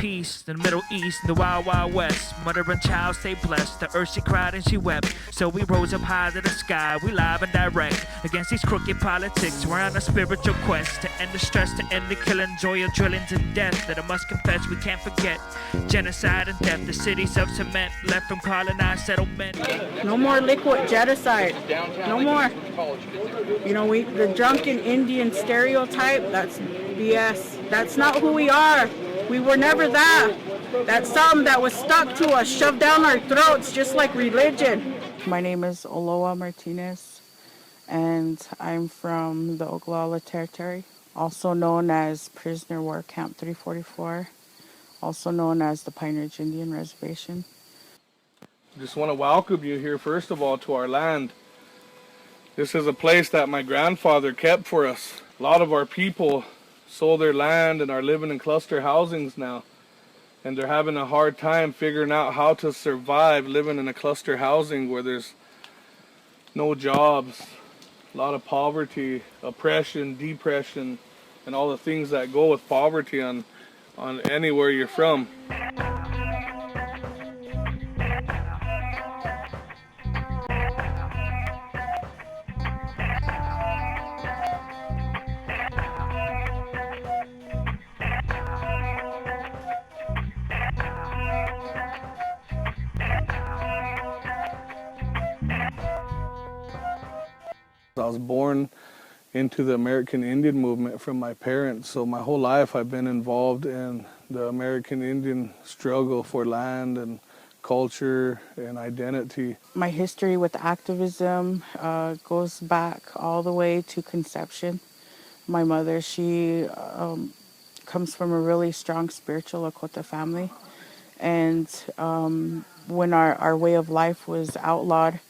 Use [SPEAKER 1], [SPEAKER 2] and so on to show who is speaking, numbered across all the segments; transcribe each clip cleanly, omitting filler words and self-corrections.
[SPEAKER 1] peace. The Middle East, the Wild Wild West. Mother and child stay blessed. The earth she cried and she wept. So we rose up high to the sky. We live and direct against these crooked politics. We're on a spiritual quest to end the stress, to end the killing, joy of drilling to death. That I must confess we can't forget genocide and death. The cities of cement left from colonized settlement.
[SPEAKER 2] No more liquid genocide. No more. You know, the drunken Indian stereotype, that's BS. That's not who we are. We were never that. That's something that was stuck to us, shoved down our throats, just like religion. My name is Oloa Martinez, and I'm from the Oglala Territory, also known as Prisoner War Camp 344, also known as the Pine Ridge Indian Reservation.
[SPEAKER 3] Just want to welcome you here, first of all, to our land. This is a place that my grandfather kept for us. A lot of our people sold their land and are living in cluster housings now. And they're having a hard time figuring out how to survive living in a cluster housing where there's no jobs, a lot of poverty, oppression, depression, and all the things that go with poverty on anywhere you're from. I was born into the American Indian movement from my parents, so my whole life I've been involved in the American Indian struggle for land and culture and identity.
[SPEAKER 2] My history with activism goes back all the way to conception. My mother, she comes from a really strong spiritual Lakota family, and when our way of life was outlawed,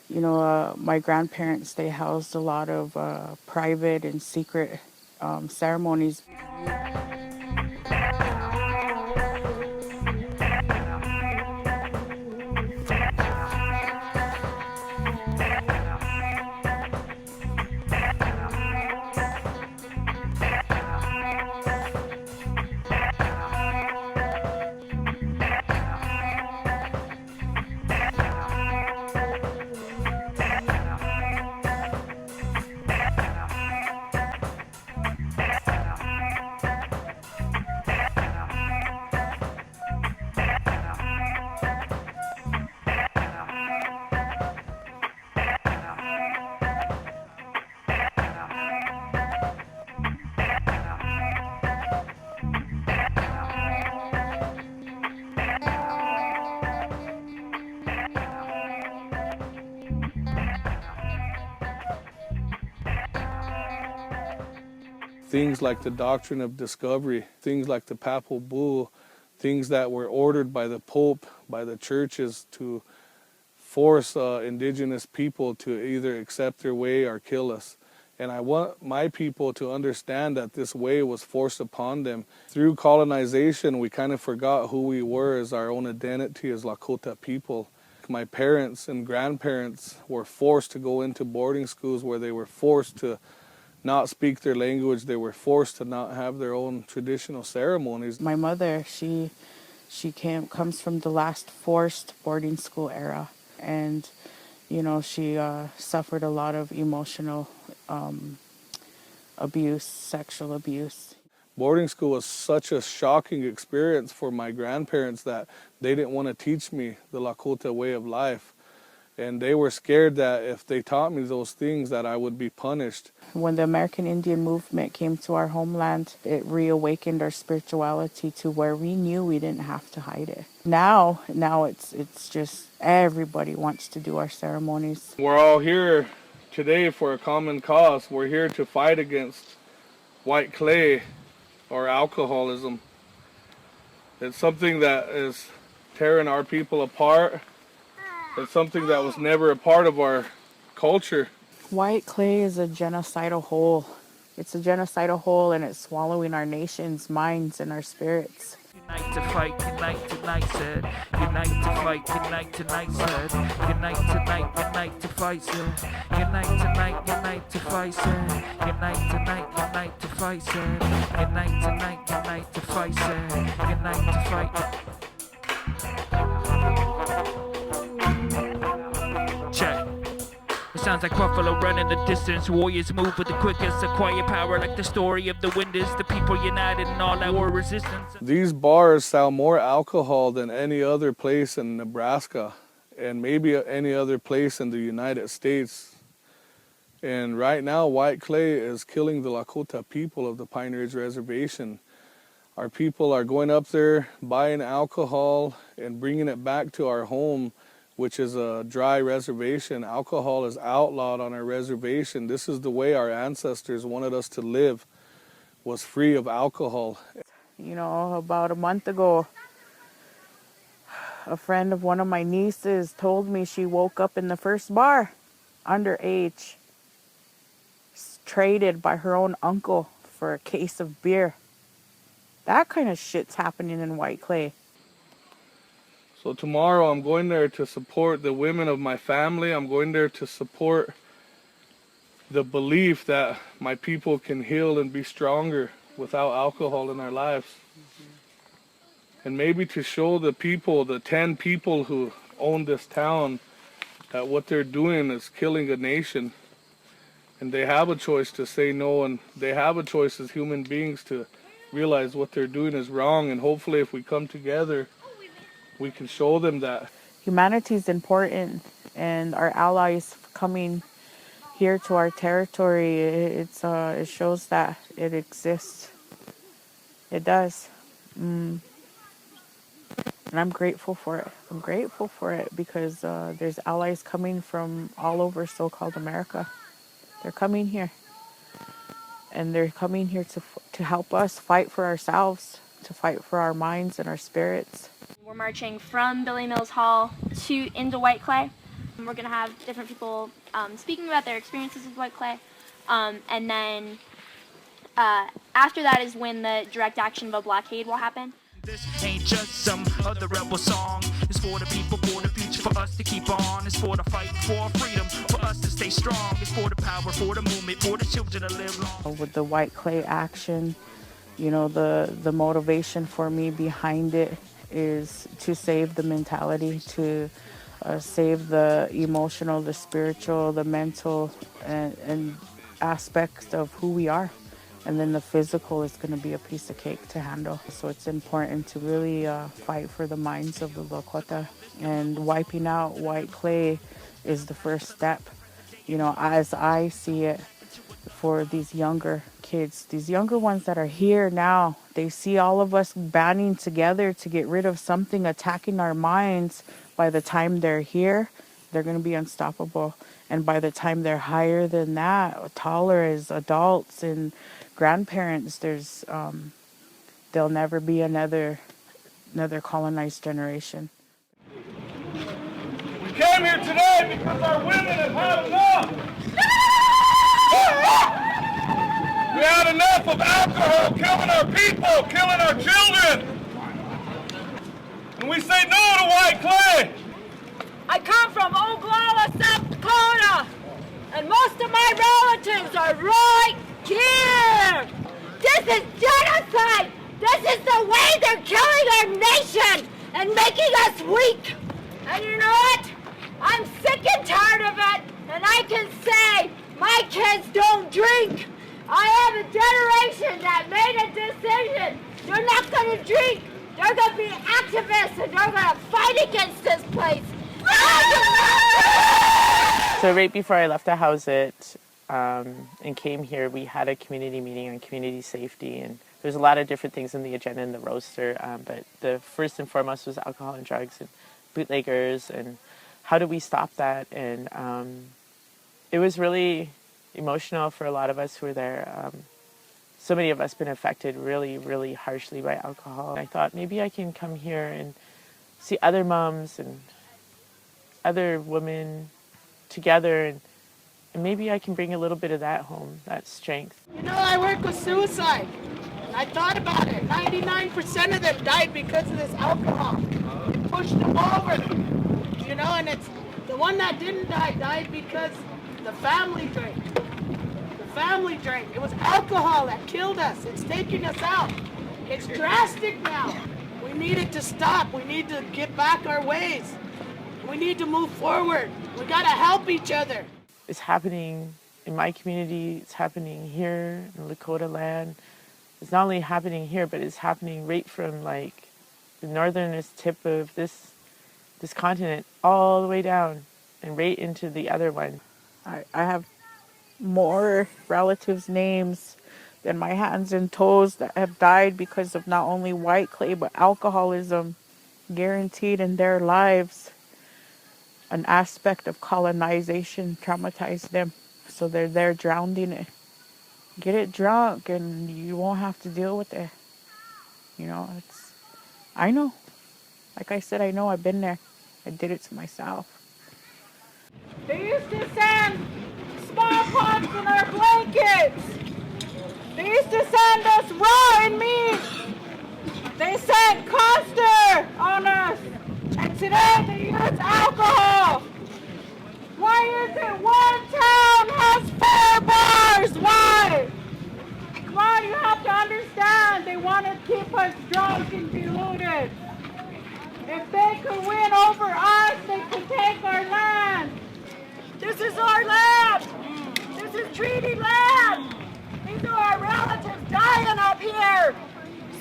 [SPEAKER 2] you know, my grandparents, they housed a lot of private and secret ceremonies.
[SPEAKER 3] Things like the doctrine of discovery, things like the papal bull, things that were ordered by the Pope, by the churches to force indigenous people to either accept their way or kill us. And I want my people to understand that this way was forced upon them. Through colonization, we kind of forgot who we were as our own identity as Lakota people. My parents and grandparents were forced to go into boarding schools where they were forced to not speak their language. They were forced to not have their own traditional ceremonies.
[SPEAKER 2] My mother, she comes from the last forced boarding school era, and you know, she suffered a lot of emotional abuse, sexual abuse.
[SPEAKER 3] Boarding school was such a shocking experience for my grandparents that they didn't want to teach me the Lakota way of life. And they were scared that if they taught me those things that I would be punished.
[SPEAKER 2] When the American Indian movement came to our homeland, it reawakened our spirituality to where we knew we didn't have to hide it. Now it's just everybody wants to do our ceremonies.
[SPEAKER 3] We're all here today for a common cause. We're here to fight against white clay or alcoholism. It's something that is tearing our people apart. It's something that was never a part of our culture.
[SPEAKER 2] White clay is a genocidal hole. It's a genocidal hole, and it's swallowing our nation's minds and our spirits.
[SPEAKER 1] Unite to fight, unite tonight, said. Unite to fight, unite tonight, said. Unite tonight, unite to fight, said. Unite tonight, unite to fight, said. Unite tonight, unite to fight, said. Unite tonight, unite to fight, said. Unite to fight. Check. It sounds like buffalo running the distance. Warriors move with the quickest. Acquire power like the story of the wind is. The people united in all our resistance.
[SPEAKER 3] These bars sell more alcohol than any other place in Nebraska and maybe any other place in the United States. And right now, white clay is killing the Dakota people of the Pine Ridge Reservation. Our people are going up there, buying alcohol and bringing it back to our home, which is a dry reservation. Alcohol is outlawed on our reservation. This is the way our ancestors wanted us to live, was free of alcohol.
[SPEAKER 2] You know, about a month ago, a friend of one of my nieces told me she woke up in the first bar, underage, traded by her own uncle for a case of beer. That kind of shit's happening in White Clay.
[SPEAKER 3] So tomorrow I'm going there to support the women of my family. I'm going there to support the belief that my people can heal and be stronger without alcohol in our lives. And maybe to show the people, the 10 people who own this town, that what they're doing is killing a nation. And they have a choice to say no, and they have a choice as human beings to realize what they're doing is wrong. And hopefully if we come together, we can show them that.
[SPEAKER 2] Humanity is important, and our allies coming here to our territory, it shows that it exists. It does. And I'm grateful for it. I'm grateful for it because there's allies coming from all over so-called America. They're coming here. And they're coming here to help us fight for ourselves, to fight for our minds and our spirits.
[SPEAKER 4] We're marching from Billy Mills Hall into White Clay. We're going to have different people speaking about their experiences with White Clay. And then after that is when the direct action of a blockade will happen.
[SPEAKER 1] This ain't just some other rebel song. It's for the people, for the future, for us to keep on. It's for the fight for freedom, for us to stay strong. It's for the power, for the movement, for the children to live long.
[SPEAKER 2] With the White Clay action, you know, the motivation for me behind it is to save the mentality, to save the emotional, the spiritual, the mental, and aspects of who we are. And then the physical is going to be a piece of cake to handle. So it's important to really fight for the minds of the Dakota. And wiping out white clay is the first step. You know, as I see it, for these younger kids, these younger ones that are here now, they see all of us banding together to get rid of something attacking our minds. By the time they're here, they're going to be unstoppable. And by the time they're higher than that, taller as adults and grandparents, there'll never be another colonized generation.
[SPEAKER 3] We came here today because our women have had enough. We had enough of alcohol killing our people, killing our children. And we say no to white clay.
[SPEAKER 5] I come from Oglala, South Dakota, and most of my relatives are right here. This is genocide. This is the way they're killing our nation and making us weak. And you know what? I'm sick and tired of it, and I can say my kids don't drink. I have a generation that made a decision. They're not going to drink. They're going to be activists, and they're going to fight against this place.
[SPEAKER 6] So right before I left the house and came here, we had a community meeting on community safety, and there's a lot of different things in the agenda in the roster, but the first and foremost was alcohol and drugs and bootleggers and how do we stop that. And it was really emotional for a lot of us who were there. So many of us been affected really, really harshly by alcohol. I thought maybe I can come here and see other moms and other women together, and maybe I can bring a little bit of that home, that strength.
[SPEAKER 5] You know, I work with suicide.
[SPEAKER 2] I thought about it. 99% of them died because of this alcohol. It pushed them over. You know, and it's the one that didn't die died because the family drank. The family drank. It was alcohol that killed us. It's taking us out. It's drastic now. We need it to stop. We need to get back our ways. We need to move forward. We gotta help each other.
[SPEAKER 6] It's happening in my community. It's happening here in Dakota land. It's not only happening here, but it's happening right from like the northernest tip of this continent all the way down and right into the other one.
[SPEAKER 2] I have more relatives' names than my hands and toes that have died because of not only white clay but alcoholism, guaranteed in their lives. An aspect of colonization traumatized them, so they're there drowning it. Get it drunk and you won't have to deal with it. You know, I know. Like I said, I know. I've been there. I did it to myself. They used to send smallpox in our blankets. They used to send us raw meat. They sent Coster on us. And today they use alcohol. Why is it one town has 4 bars? Why? Why? You have to understand. They want to keep us drunk and deluded. If they could win over us, they could take our land. This is our land. This is treaty land. These are our relatives dying up here.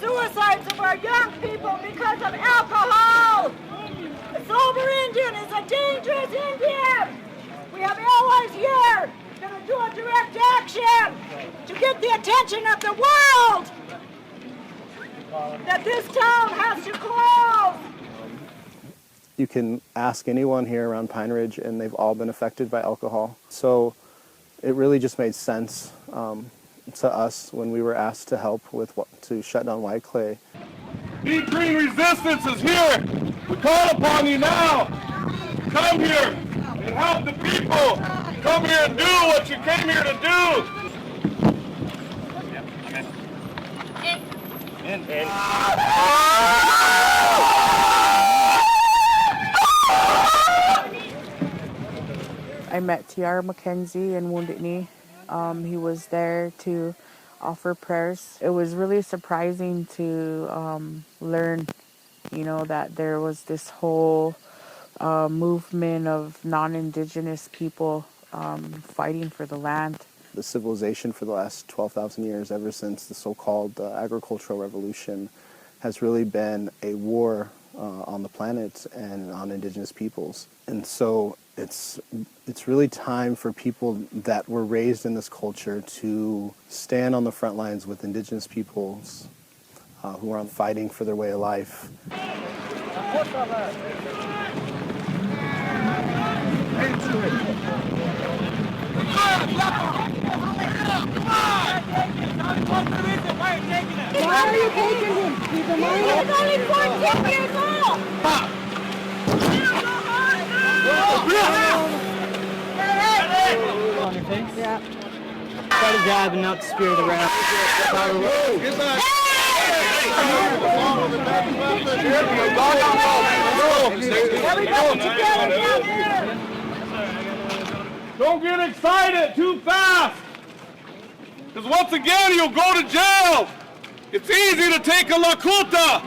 [SPEAKER 2] Suicides of our young people because of alcohol. The sober Indian is a dangerous Indian. We have allies here that are doing direct action to get the attention of the world that this town has to close.
[SPEAKER 7] You can ask anyone here around Pine Ridge and they've all been affected by alcohol. So it really just made sense to us when we were asked to help to shut down white clay.
[SPEAKER 3] Deep Green Resistance is here. We call upon you now. Come here and help the people. Come here and do what you came here to do.
[SPEAKER 2] I met Tiara McKenzie in Wounded Knee. He was there to offer prayers. It was really surprising to learn, that there was this whole movement of non-Indigenous people fighting for the land.
[SPEAKER 7] The civilization for the last 12,000 years, ever since the so-called agricultural revolution, has really been a war on the planet and on Indigenous peoples. And so it's really time for people that were raised in this culture to stand on the front lines with Indigenous peoples who are fighting for their way of life.
[SPEAKER 2] Why are you taking him? He's a minor.
[SPEAKER 5] He's only 14 years old.
[SPEAKER 8] On your face?
[SPEAKER 2] Yeah.
[SPEAKER 8] Try to jab and not the spirit of the wrath.
[SPEAKER 3] Don't get excited too fast. Because once again, you'll go to jail. It's easy to take a Lakota.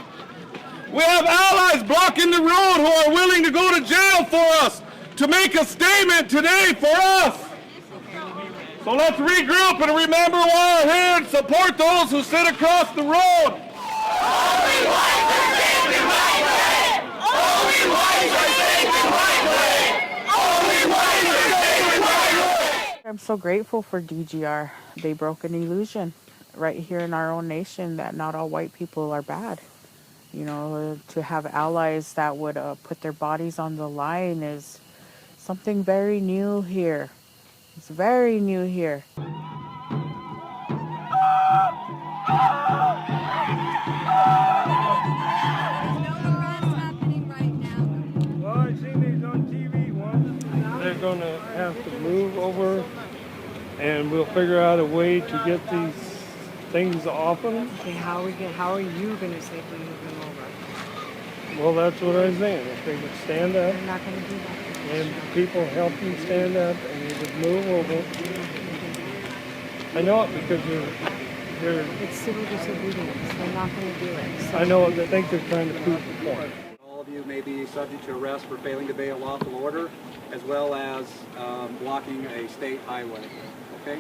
[SPEAKER 3] We have allies blocking the road who are willing to go to jail for us, to make a statement today for us. So let's regroup and remember while we're here and support those who sit across the road. Only whites are safe in white clay! Only whites are safe in white clay! Only whites are safe in white clay!
[SPEAKER 2] I'm so grateful for DGR. They broke an illusion right here in our own nation that not all white people are bad. To have allies that would put their bodies on the line is something very new here. It's very new here.
[SPEAKER 3] Well, I've seen these on TV once. They're going to have to move over, and we'll figure out a way to get these things often.
[SPEAKER 9] Okay, how are you gonna safely move them over?
[SPEAKER 3] Well, that's what I was saying. If they would stand up,
[SPEAKER 9] They're not gonna do that.
[SPEAKER 3] and people help you stand up, and you would move over. I know it because you're.
[SPEAKER 9] It's civil disobedience. They're not gonna do it. So
[SPEAKER 3] I know it. I think they're trying to prove the point.
[SPEAKER 10] All of you may be subject to arrest for failing to obey a lawful order, as well as blocking a state highway. Okay?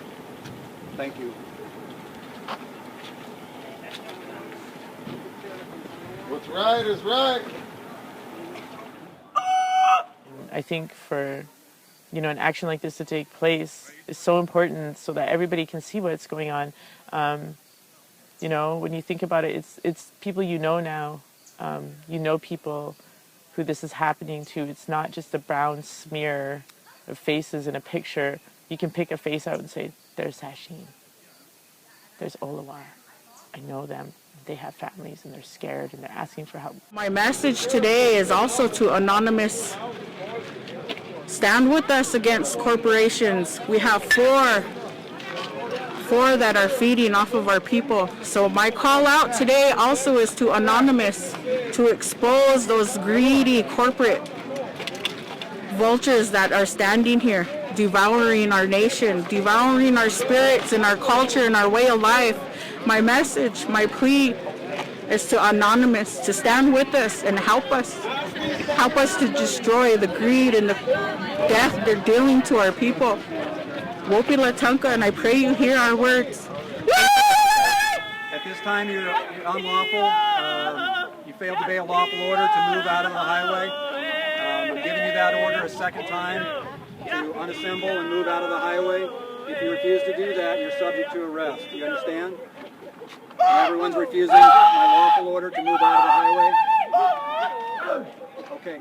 [SPEAKER 10] Thank you.
[SPEAKER 11] What's right is right.
[SPEAKER 6] I think for, an action like this to take place is so important so that everybody can see what's going on. When you think about it, it's people now. People who this is happening to. It's not just a brown smear of faces in a picture. You can pick a face out and say, there's Hashim. There's Olawar. I know them. They have families and they're scared and they're asking for help.
[SPEAKER 2] My message today is also to Anonymous. Stand with us against corporations. We have four that are feeding off of our people. So my call out today also is to Anonymous to expose those greedy corporate vultures that are standing here, devouring our nation, devouring our spirits and our culture and our way of life. My message, my plea is to Anonymous to stand with us and help us to destroy the greed and the death they're dealing to our people. Wopi Latunka, and I pray you hear our words.
[SPEAKER 10] At this time, you're unlawful. You failed to obey a lawful order to move out of the highway. I'm giving you that order a second time to unassemble and move out of the highway. If you refuse to do that, you're subject to arrest. Do you understand? Everyone's refusing my lawful order to move out of the highway. Okay.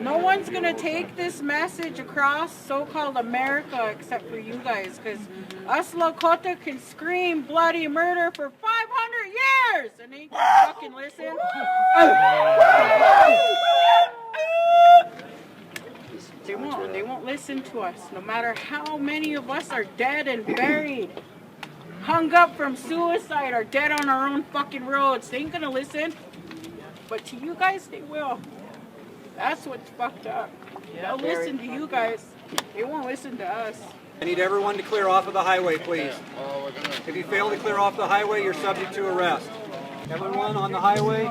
[SPEAKER 2] No one's gonna take this message across so-called America except for you guys, because us Lakota can scream bloody murder for 500 years and they ain't gonna fucking listen. They won't listen to us, no matter how many of us are dead and buried, hung up from suicide, or dead on our own fucking roads. They ain't gonna listen, but to you guys, they will. That's what's fucked up. They'll listen to you guys. They won't listen to us.
[SPEAKER 10] I need everyone to clear off of the highway, please. If you fail to clear off the highway, you're subject to arrest. Everyone on the highway,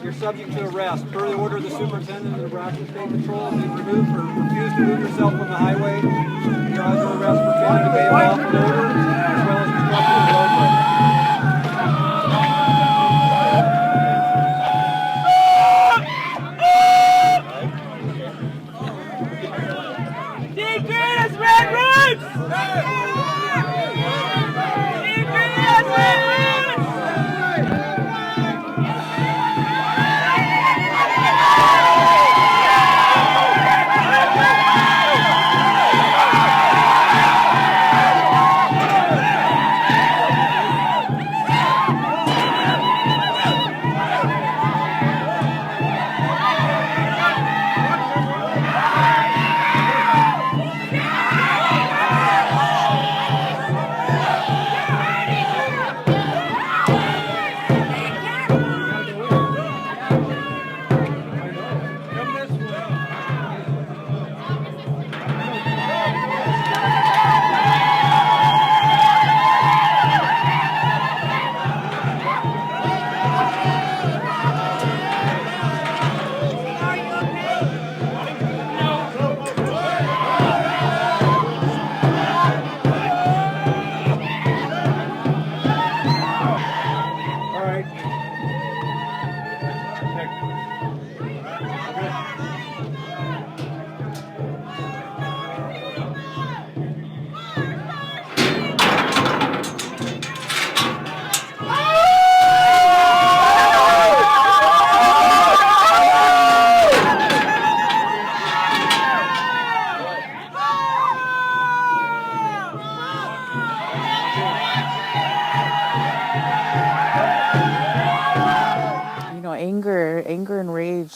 [SPEAKER 10] you're subject to arrest. Per the order of the superintendent of Nebraska State Patrol, if you refuse to move yourself from the highway, you're under arrest for failing to obey a lawful order, as well as obstructing the roadway.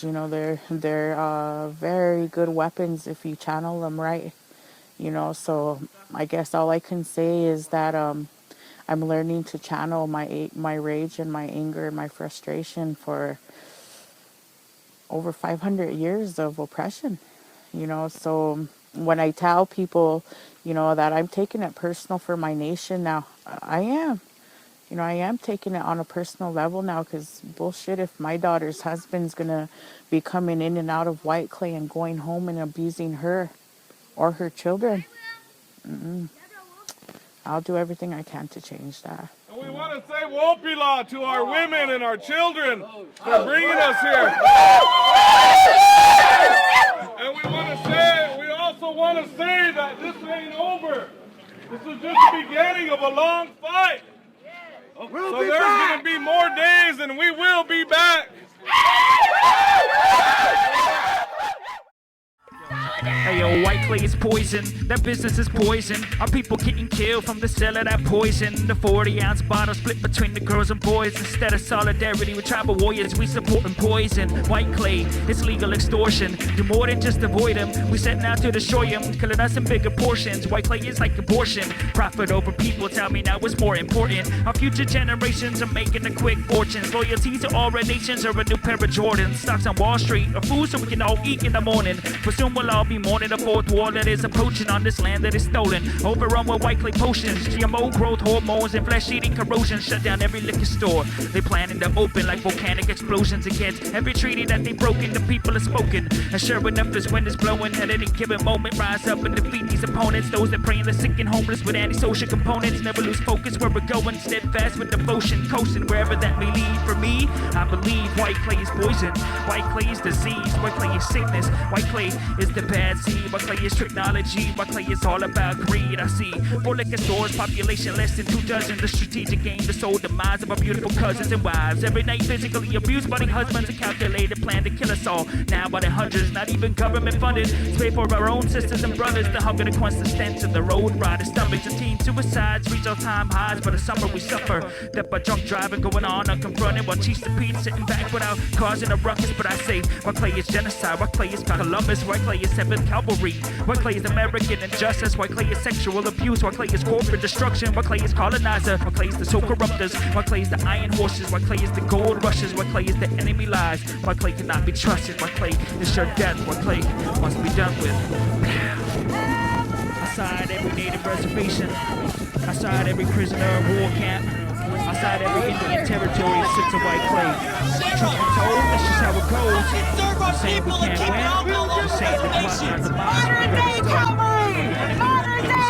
[SPEAKER 2] words. You know, they're very good weapons if you channel them right. You know, so I guess all I can say is that I'm learning to channel my rage and my anger and my frustration for over 500 years of oppression. You know, so when I tell people, you know, that I'm taking it personal for my nation now, I am. You know, I am taking it on a personal level now, because bullshit, if my daughter's husband's going to be coming in and out of White Clay and going home and abusing her or her children, I'll do everything I can to change that.
[SPEAKER 3] And we want to say Wopila to our women and our children for bringing us here. And we also want to say that this ain't over. This is just the beginning of a long fight. So there's going to be more days, and we will be back.
[SPEAKER 1] Hey yo, White Clay is poison, that business is poison. Our people getting killed from the sale of that poison. The 40-ounce bottle split between the girls and boys. Instead of solidarity with tribal warriors, we supporting poison. White Clay, it's legal extortion. Do more than just avoid them. We setting out to destroy them, killing us in bigger portions. White Clay is like abortion. Profit over people, tell me now what's more important. Our future generations are making a quick fortunes. Loyalty to all red nations are a new pair of Jordans. Stocks on Wall Street are food so we can all eat in the morning. But soon we'll all be mourning the fourth war that is approaching on this land that is stolen. Overrun with White Clay potions, GMO growth hormones, and flesh-eating corrosion. Shut down every liquor store. They planning to open like volcanic explosions against every treaty that they broken. The people have spoken, and sure enough, this wind is blowing. At any given moment, rise up and defeat these opponents. Those that prey on the sick and homeless with antisocial components. Never lose focus where we're going, steadfast with devotion, coasting wherever that may lead. For me, I believe White Clay is poison. White Clay is disease. White Clay is sickness. White Clay is the bad seed. White Clay is technology. White Clay is all about greed. I see 4 liquor stores, population less than 2 dozen. The strategic game, the sole demise of our beautiful cousins and wives. Every night physically abused by their husbands. A calculated plan to kill us all. Now by the hundreds, not even government funded. It's paid for our own sisters and brothers. The hunger, the quench, the stench of the road riders. Stomachs and teen suicides reach all-time highs. By the summer we suffer. Death by drunk driving going on unconfronted. While Chiefs and Pete sitting back without causing a ruckus. But I say, White Clay is genocide. White Clay is Columbus. White Clay is 7th Cavalry. White Clay is American injustice. White Clay is sexual abuse. White Clay is corporate destruction. White Clay is colonizer. White Clay is the soul corrupters. White Clay is the iron horses. White Clay is the gold rushes. White Clay is the enemy lies. White Clay cannot be trusted. White Clay is sure death. White Clay must be done with. Outside every native reservation. Outside every prisoner of war camp. Outside every Indian territory sits a White Clay. Truth be told, that's just how it goes. I'm saying we can't win. I'm saying the clock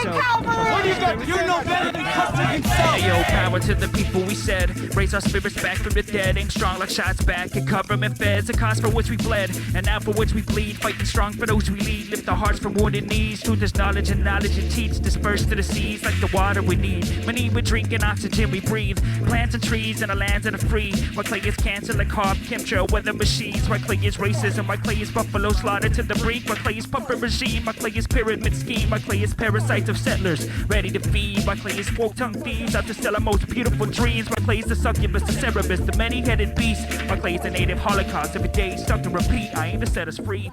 [SPEAKER 1] not the
[SPEAKER 5] What do you got? You're no better than Custer himself.
[SPEAKER 1] Hey yo, power to the people, we said. Raise our spirits back from the dead. Aim strong like shots back at government feds. A cause for which we bled, and now for which we bleed. Fighting strong for those we lead. Lift our hearts from wounded knees. Truth is knowledge and knowledge and teach. Disperse to the seas like the water we need. Many we drink and oxygen we breathe. Plants and trees in the lands of the free. White Clay is cancer like carb, chemtrail, weather machines. White Clay is racism. White Clay is buffalo slaughter to the brink. White Clay is puppet regime. White Clay is pyramid scheme. White Clay is parasites of settlers ready to feed. White Clay is fork-tongued thieves out to sell our most beautiful dreams. White Clay is the succubus, the cerebus, the many-headed beast. White Clay is the native holocaust. Every day stuck to repeat. I aim to set us free.